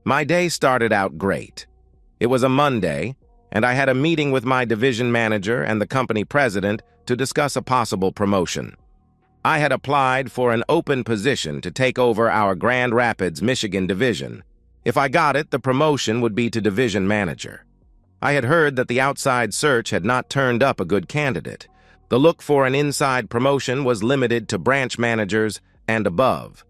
My day started out great. It was a Monday, and I had a meeting with my division manager and the company president to discuss a possible promotion. I had applied for an open position to take over our Grand Rapids, Michigan division. If I got it, the promotion would be to division manager. I had heard that the outside search had not turned up a good candidate. The look for an inside promotion was limited to branch managers and above.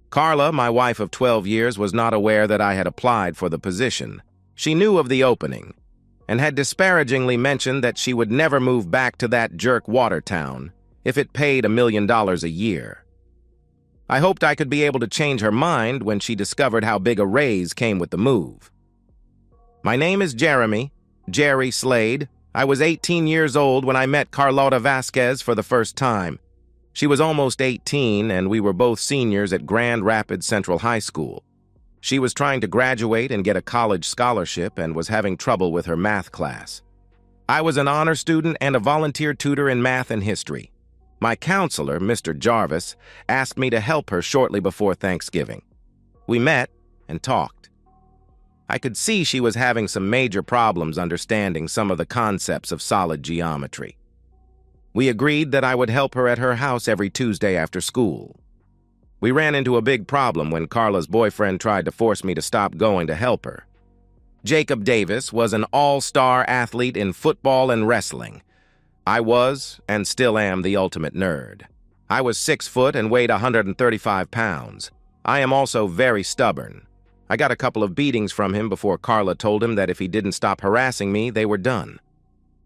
Carla, my wife of 12 years, was not aware that I had applied for the position. She knew of the opening and had disparagingly mentioned that she would never move back to that jerk Watertown if it paid $1 million a year. I hoped I could be able to change her mind when she discovered how big a raise came with the move. My name is Jerry Slade. I was 18 years old when I met Carlota Vasquez for the first time. She was almost 18, and we were both seniors at Grand Rapids Central High School. She was trying to graduate and get a college scholarship and was having trouble with her math class. I was an honor student and a volunteer tutor in math and history. My counselor, Mr. Jarvis, asked me to help her shortly before Thanksgiving. We met and talked. I could see she was having some major problems understanding some of the concepts of solid geometry. We agreed that I would help her at her house every Tuesday after school. We ran into a big problem when Carla's boyfriend tried to force me to stop going to help her. Jacob Davis was an all-star athlete in football and wrestling. I was, and still am, the ultimate nerd. I was 6 foot and weighed 135 pounds. I am also very stubborn. I got a couple of beatings from him before Carla told him that if he didn't stop harassing me, they were done.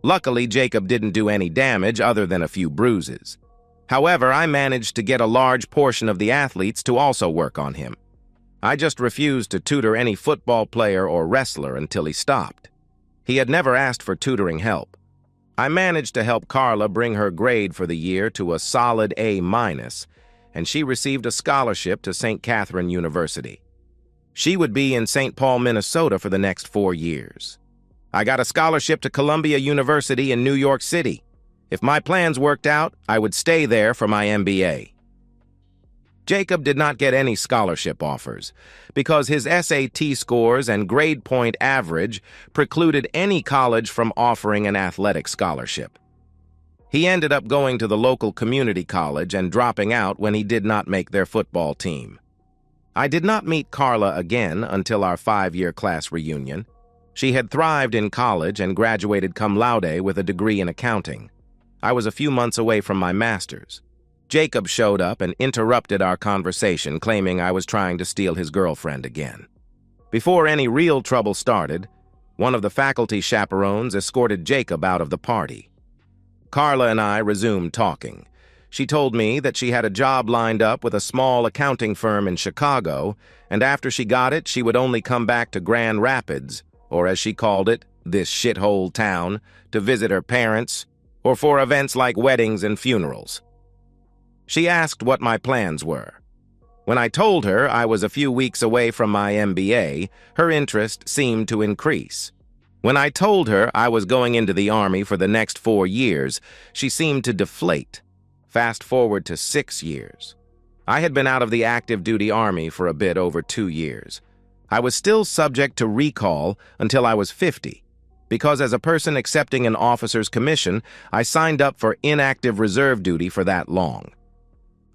Luckily, Jacob didn't do any damage other than a few bruises. However, I managed to get a large portion of the athletes to also work on him. I just refused to tutor any football player or wrestler until he stopped. He had never asked for tutoring help. I managed to help Carla bring her grade for the year to a solid A-, and she received a scholarship to St. Catherine University. She would be in St. Paul, Minnesota for the next 4 years. I got a scholarship to Columbia University in New York City. If my plans worked out, I would stay there for my MBA. Jacob did not get any scholarship offers because his SAT scores and grade point average precluded any college from offering an athletic scholarship. He ended up going to the local community college and dropping out when he did not make their football team. I did not meet Carla again until our 5-year class reunion. She had thrived in college and graduated cum laude with a degree in accounting. I was a few months away from my master's. Jacob showed up and interrupted our conversation, claiming I was trying to steal his girlfriend again. Before any real trouble started, one of the faculty chaperones escorted Jacob out of the party. Carla and I resumed talking. She told me that she had a job lined up with a small accounting firm in Chicago, and after she got it, she would only come back to Grand Rapids, or as she called it, this shithole town, to visit her parents, or for events like weddings and funerals. She asked what my plans were. When I told her I was a few weeks away from my MBA, her interest seemed to increase. When I told her I was going into the Army for the next 4 years, she seemed to deflate. Fast forward to 6 years. I had been out of the active duty Army for a bit over 2 years. I was still subject to recall until I was 50, because as a person accepting an officer's commission, I signed up for inactive reserve duty for that long.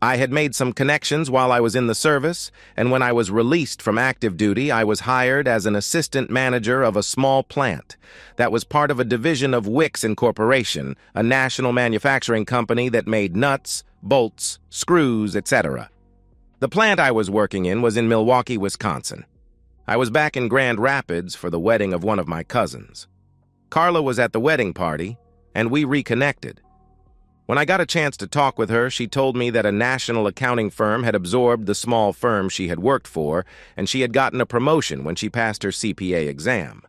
I had made some connections while I was in the service, and when I was released from active duty, I was hired as an assistant manager of a small plant that was part of a division of Wix Incorporation, a national manufacturing company that made nuts, bolts, screws, etc. The plant I was working in was in Milwaukee, Wisconsin. I was back in Grand Rapids for the wedding of one of my cousins. Carla was at the wedding party, and we reconnected. When I got a chance to talk with her, she told me that a national accounting firm had absorbed the small firm she had worked for, and she had gotten a promotion when she passed her CPA exam.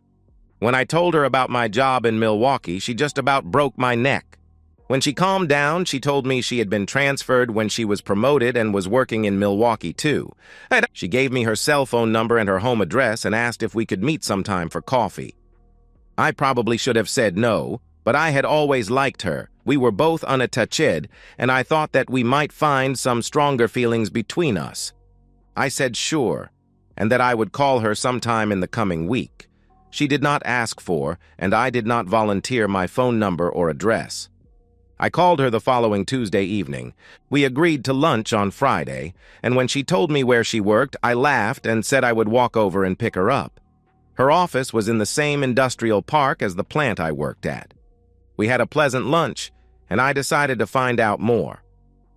When I told her about my job in Milwaukee, she just about broke my neck. When she calmed down, she told me she had been transferred when she was promoted and was working in Milwaukee too. She gave me her cell phone number and her home address and asked if we could meet sometime for coffee. I probably should have said no, but I had always liked her. We were both unattached, and I thought that we might find some stronger feelings between us. I said sure, and that I would call her sometime in the coming week. She did not ask for, and I did not volunteer my phone number or address. I called her the following Tuesday evening. We agreed to lunch on Friday, and when she told me where she worked, I laughed and said I would walk over and pick her up. Her office was in the same industrial park as the plant I worked at. We had a pleasant lunch, and I decided to find out more.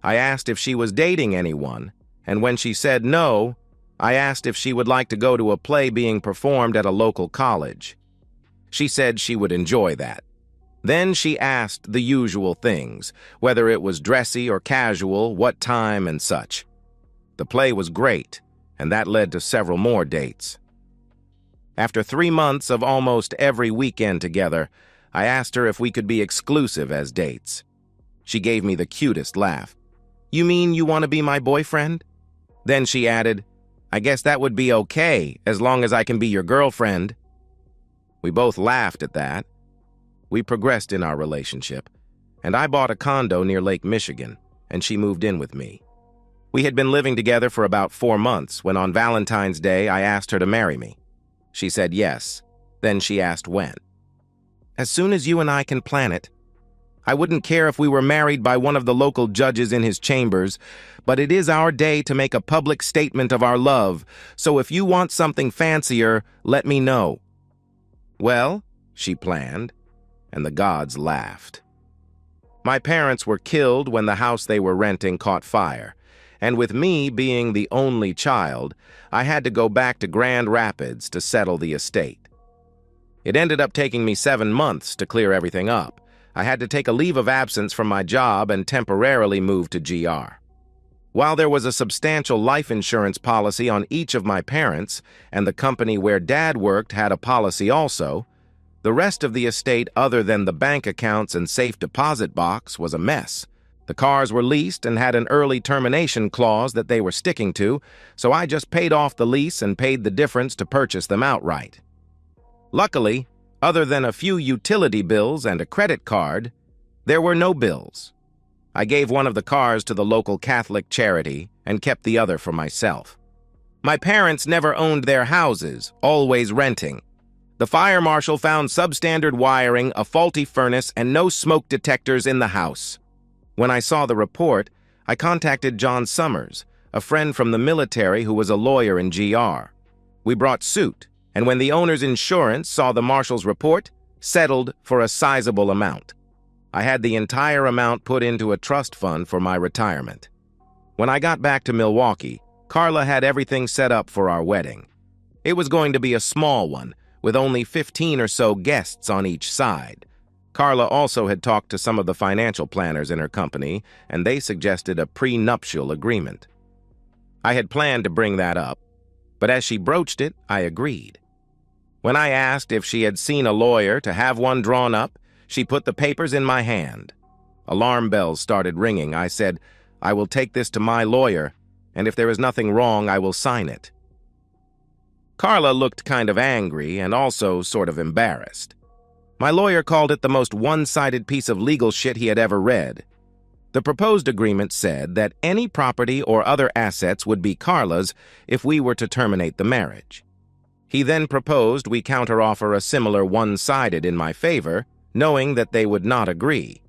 I asked if she was dating anyone, and when she said no, I asked if she would like to go to a play being performed at a local college. She said she would enjoy that. Then she asked the usual things, whether it was dressy or casual, what time, and such. The play was great, and that led to several more dates. After 3 months of almost every weekend together, I asked her if we could be exclusive as dates. She gave me the cutest laugh. "You mean you want to be my boyfriend?" Then she added, "I guess that would be okay, as long as I can be your girlfriend." We both laughed at that. We progressed in our relationship, and I bought a condo near Lake Michigan, and she moved in with me. We had been living together for about 4 months when on Valentine's Day I asked her to marry me. She said yes. Then she asked when. "As soon as you and I can plan it. I wouldn't care if we were married by one of the local judges in his chambers, but it is our day to make a public statement of our love, so if you want something fancier, let me know." Well, she planned, and the gods laughed. My parents were killed when the house they were renting caught fire, and with me being the only child, I had to go back to Grand Rapids to settle the estate. It ended up taking me 7 months to clear everything up. I had to take a leave of absence from my job and temporarily move to GR. While there was a substantial life insurance policy on each of my parents, and the company where Dad worked had a policy also, the rest of the estate other than the bank accounts and safe deposit box was a mess. The cars were leased and had an early termination clause that they were sticking to, so I just paid off the lease and paid the difference to purchase them outright. Luckily, other than a few utility bills and a credit card, there were no bills. I gave one of the cars to the local Catholic charity and kept the other for myself. My parents never owned their houses, always renting. The fire marshal found substandard wiring, a faulty furnace, and no smoke detectors in the house. When I saw the report, I contacted John Summers, a friend from the military who was a lawyer in GR. We brought suit, and when the owner's insurance saw the marshal's report, settled for a sizable amount. I had the entire amount put into a trust fund for my retirement. When I got back to Milwaukee, Carla had everything set up for our wedding. It was going to be a small one, with only 15 or so guests on each side. Carla also had talked to some of the financial planners in her company, and they suggested a prenuptial agreement. I had planned to bring that up, but as she broached it, I agreed. When I asked if she had seen a lawyer to have one drawn up, she put the papers in my hand. Alarm bells started ringing. I said, "I will take this to my lawyer, and if there is nothing wrong, I will sign it." Carla looked kind of angry and also sort of embarrassed. My lawyer called it the most one-sided piece of legal shit he had ever read. The proposed agreement said that any property or other assets would be Carla's if we were to terminate the marriage. He then proposed we counteroffer a similar one-sided in my favor, knowing that they would not agree.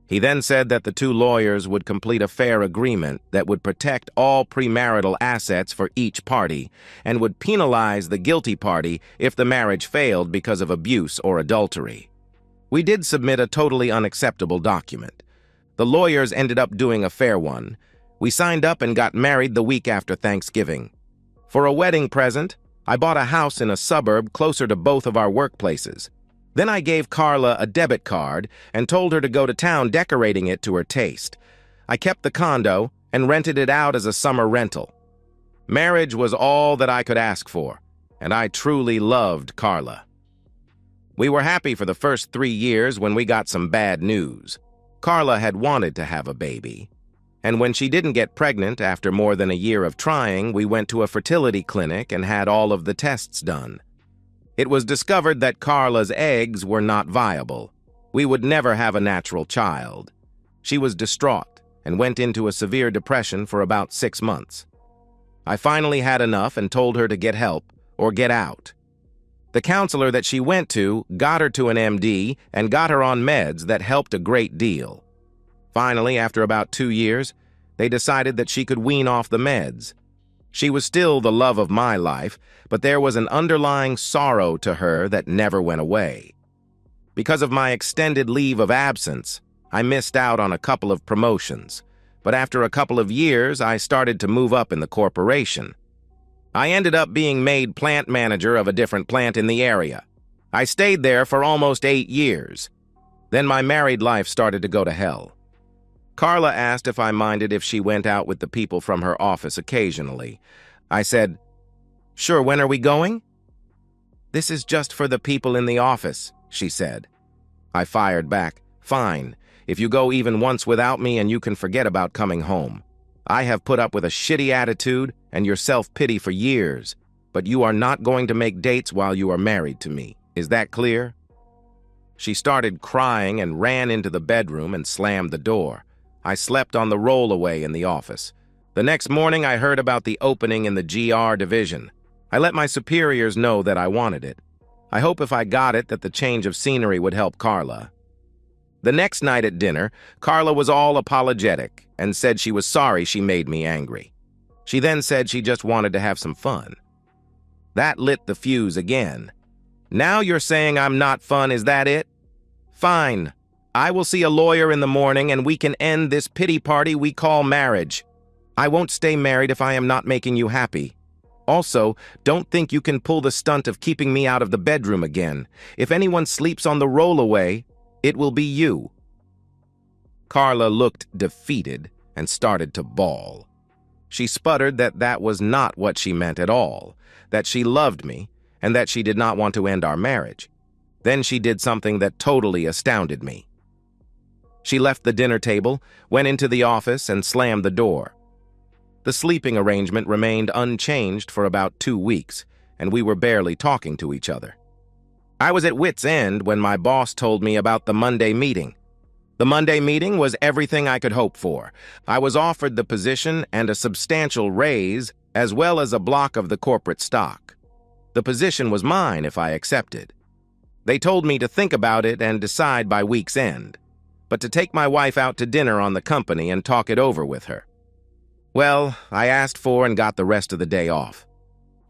He then said that the two lawyers would complete a fair agreement that would protect all premarital assets for each party and would penalize the guilty party if the marriage failed because of abuse or adultery. We did submit a totally unacceptable document. The lawyers ended up doing a fair one. We signed up and got married the week after Thanksgiving. For a wedding present, I bought a house in a suburb closer to both of our workplaces. Then I gave Carla a debit card and told her to go to town decorating it to her taste. I kept the condo and rented it out as a summer rental. Marriage was all that I could ask for, and I truly loved Carla. We were happy for the first 3 years when we got some bad news. Carla had wanted to have a baby, and when she didn't get pregnant after more than a year of trying, we went to a fertility clinic and had all of the tests done. It was discovered that Carla's eggs were not viable. We would never have a natural child. She was distraught and went into a severe depression for about 6 months. I finally had enough and told her to get help or get out. The counselor that she went to got her to an MD and got her on meds that helped a great deal. Finally, after about 2 years, they decided that she could wean off the meds. She was still the love of my life, but there was an underlying sorrow to her that never went away. Because of my extended leave of absence, I missed out on a couple of promotions, but after a couple of years, I started to move up in the corporation. I ended up being made plant manager of a different plant in the area. I stayed there for almost 8 years. Then my married life started to go to hell. Carla asked if I minded if she went out with the people from her office occasionally. I said, "Sure, when are we going?" "This is just for the people in the office," she said. I fired back, "Fine, if you go even once without me and you can forget about coming home. I have put up with a shitty attitude and your self-pity for years, but you are not going to make dates while you are married to me. Is that clear?" She started crying and ran into the bedroom and slammed the door. I slept on the rollaway in the office. The next morning, I heard about the opening in the GR division. I let my superiors know that I wanted it. I hope if I got it that the change of scenery would help Carla. The next night at dinner, Carla was all apologetic and said she was sorry she made me angry. She then said she just wanted to have some fun. That lit the fuse again. "Now you're saying I'm not fun, is that it? Fine. I will see a lawyer in the morning and we can end this pity party we call marriage. I won't stay married if I am not making you happy. Also, don't think you can pull the stunt of keeping me out of the bedroom again. If anyone sleeps on the rollaway, it will be you." Carla looked defeated and started to bawl. She sputtered that that was not what she meant at all, that she loved me, and that she did not want to end our marriage. Then she did something that totally astounded me. She left the dinner table, went into the office, and slammed the door. The sleeping arrangement remained unchanged for about 2 weeks, and we were barely talking to each other. I was at wit's end when my boss told me about the Monday meeting. The Monday meeting was everything I could hope for. I was offered the position and a substantial raise, as well as a block of the corporate stock. The position was mine if I accepted. They told me to think about it and decide by week's end, but to take my wife out to dinner on the company and talk it over with her. Well, I asked for and got the rest of the day off.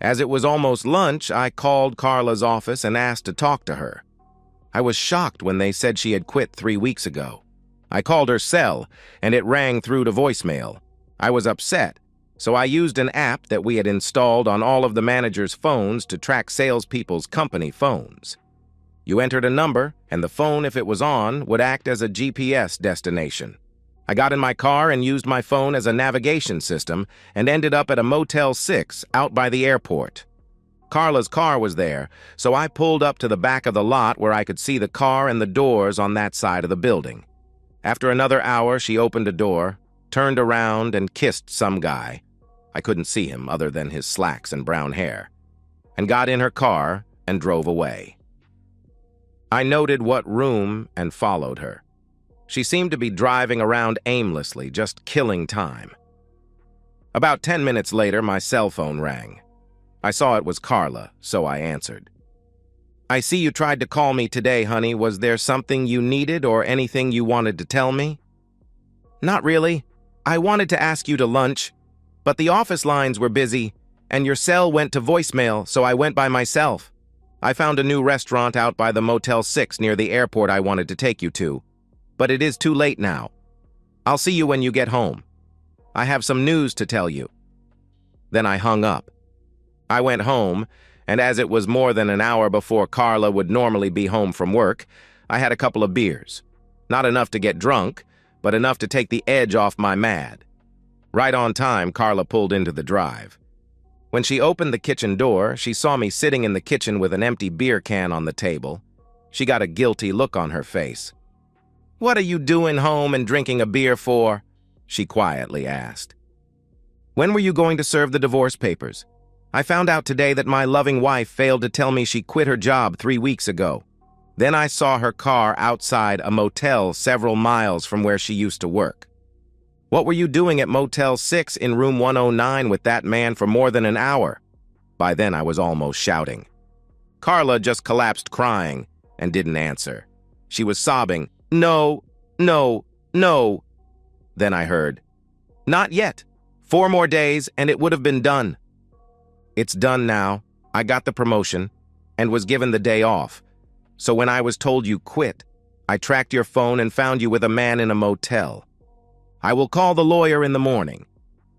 As it was almost lunch, I called Carla's office and asked to talk to her. I was shocked when they said she had quit 3 weeks ago. I called her cell, and it rang through to voicemail. I was upset, so I used an app that we had installed on all of the managers' phones to track salespeople's company phones. You entered a number, and the phone, if it was on, would act as a GPS destination. I got in my car and used my phone as a navigation system and ended up at a Motel 6 out by the airport. Carla's car was there, so I pulled up to the back of the lot where I could see the car and the doors on that side of the building. After another hour, she opened a door, turned around, and kissed some guy. I couldn't see him other than his slacks and brown hair, and got in her car and drove away. I noted what room and followed her. She seemed to be driving around aimlessly, just killing time. About 10 minutes later, my cell phone rang. I saw it was Carla, so I answered. "I see you tried to call me today, honey. Was there something you needed or anything you wanted to tell me?" "Not really. I wanted to ask you to lunch, but the office lines were busy, and your cell went to voicemail, so I went by myself. I found a new restaurant out by the Motel 6 near the airport I wanted to take you to. But it is too late now. I'll see you when you get home. I have some news to tell you." Then I hung up. I went home, and as it was more than an hour before Carla would normally be home from work, I had a couple of beers. Not enough to get drunk, but enough to take the edge off my mad. Right on time, Carla pulled into the drive. When she opened the kitchen door, she saw me sitting in the kitchen with an empty beer can on the table. She got a guilty look on her face. "What are you doing home and drinking a beer for?" she quietly asked. "When were you going to serve the divorce papers? I found out today that my loving wife failed to tell me she quit her job 3 weeks ago. Then I saw her car outside a motel several miles from where she used to work." What were you doing at Motel 6 in room 109 with that man for more than an hour? By then, I was almost shouting. Carla just collapsed crying and didn't answer. She was sobbing, "No, no, no." Then I heard, "Not yet. 4 more days and it would have been done." It's done now. I got the promotion and was given the day off. So when I was told you quit, I tracked your phone and found you with a man in a motel. I will call the lawyer in the morning.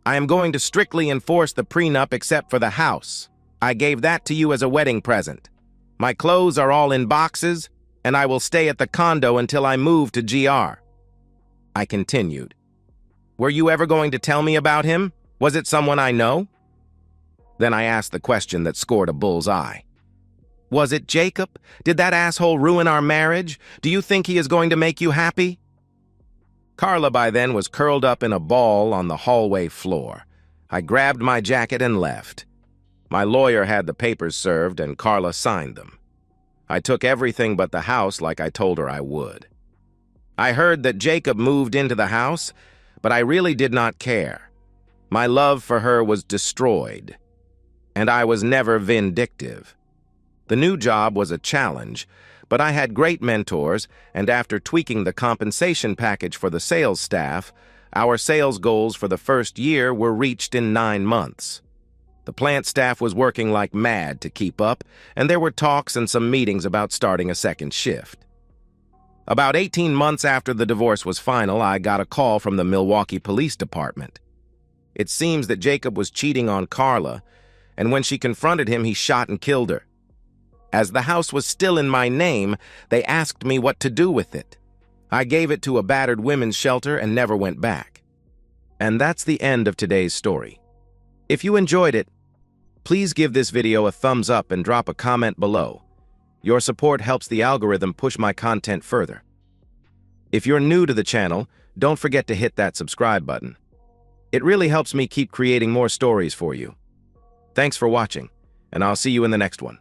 I am going to strictly enforce the prenup except for the house. I gave that to you as a wedding present. My clothes are all in boxes, and I will stay at the condo until I move to GR. I continued. Were you ever going to tell me about him? Was it someone I know? Then I asked the question that scored a bull's eye. Was it Jacob? Did that asshole ruin our marriage? Do you think he is going to make you happy? Carla by then was curled up in a ball on the hallway floor. I grabbed my jacket and left. My lawyer had the papers served and Carla signed them. I took everything but the house like I told her I would. I heard that Jacob moved into the house, but I really did not care. My love for her was destroyed, and I was never vindictive. The new job was a challenge, but I had great mentors, and after tweaking the compensation package for the sales staff, our sales goals for the first year were reached in 9 months. The plant staff was working like mad to keep up, and there were talks and some meetings about starting a second shift. About 18 months after the divorce was final, I got a call from the Milwaukee Police Department. It seems that Jacob was cheating on Carla, and when she confronted him, he shot and killed her. As the house was still in my name, they asked me what to do with it. I gave it to a battered women's shelter and never went back. And that's the end of today's story. If you enjoyed it, please give this video a thumbs up and drop a comment below. Your support helps the algorithm push my content further. If you're new to the channel, don't forget to hit that subscribe button. It really helps me keep creating more stories for you. Thanks for watching, and I'll see you in the next one.